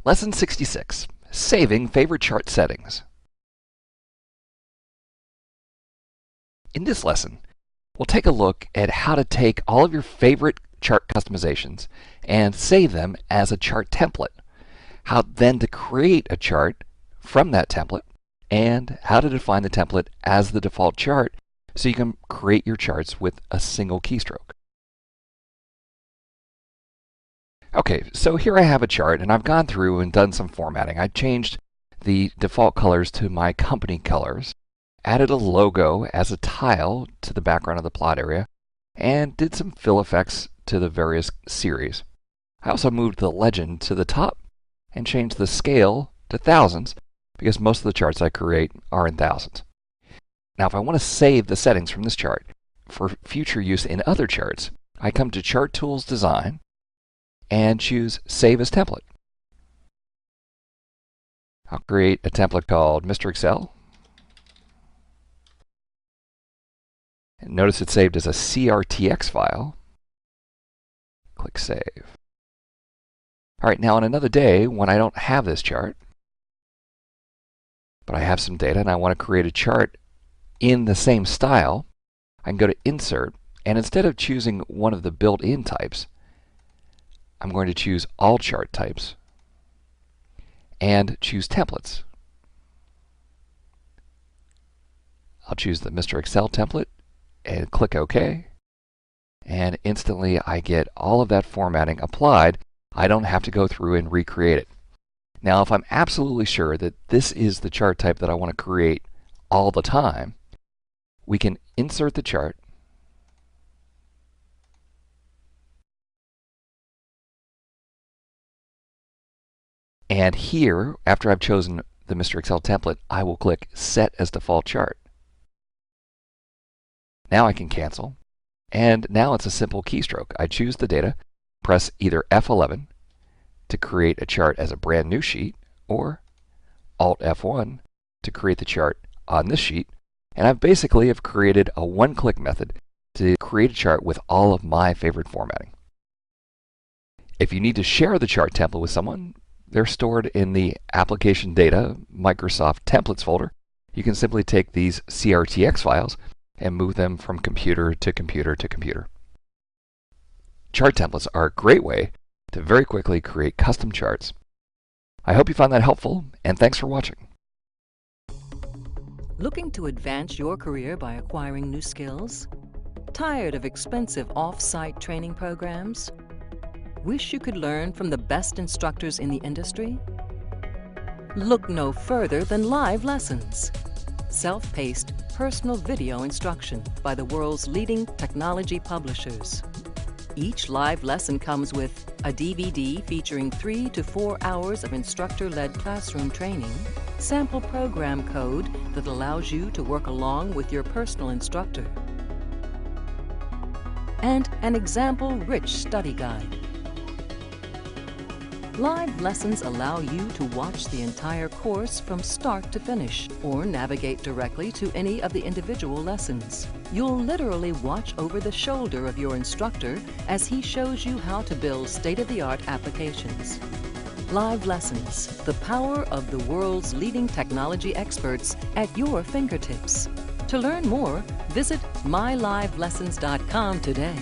Lesson 66, Saving Favorite Chart Settings. In this lesson, we'll take a look at how to take all of your favorite chart customizations and save them as a chart template, how then to create a chart from that template, and how to define the template as the default chart so you can create your charts with a single keystroke. Okay, so here I have a chart, and I've gone through and done some formatting. I changed the default colors to my company colors, added a logo as a tile to the background of the plot area, and did some fill effects to the various series. I also moved the legend to the top and changed the scale to thousands because most of the charts I create are in thousands. Now, if I want to save the settings from this chart for future use in other charts, I come to Chart Tools Design and choose Save as Template. I'll create a template called Mr. Excel. And notice it's saved as a CRTX file. Click Save. All right, now on another day when I don't have this chart, but I have some data and I want to create a chart in the same style, I can go to Insert, and instead of choosing one of the built-in types, I'm going to choose All Chart Types and choose Templates. I'll choose the Mr. Excel template and click OK, and instantly I get all of that formatting applied. I don't have to go through and recreate it. Now, if I'm absolutely sure that this is the chart type that I want to create all the time, we can insert the chart, and here, after I've chosen the Mr. Excel template, I will click Set as Default Chart. Now I can cancel, and now it's a simple keystroke. I choose the data, press either F11 to create a chart as a brand new sheet, or Alt F1 to create the chart on this sheet, and I basically have created a one-click method to create a chart with all of my favorite formatting. If you need to share the chart template with someone, they're stored in the Application Data Microsoft Templates folder. You can simply take these CRTX files and move them from computer to computer to computer. Chart templates are a great way to very quickly create custom charts. I hope you found that helpful, and thanks for watching. Looking to advance your career by acquiring new skills? Tired of expensive off-site training programs? Wish you could learn from the best instructors in the industry? Look no further than live lessons. Self-paced, personal video instruction by the world's leading technology publishers. Each live lesson comes with a DVD featuring 3 to 4 hours of instructor-led classroom training, sample program code that allows you to work along with your personal instructor, and an example-rich study guide. Live lessons allow you to watch the entire course from start to finish, or navigate directly to any of the individual lessons. You'll literally watch over the shoulder of your instructor as he shows you how to build state-of-the-art applications. Live lessons, the power of the world's leading technology experts at your fingertips. To learn more, visit mylivelessons.com today.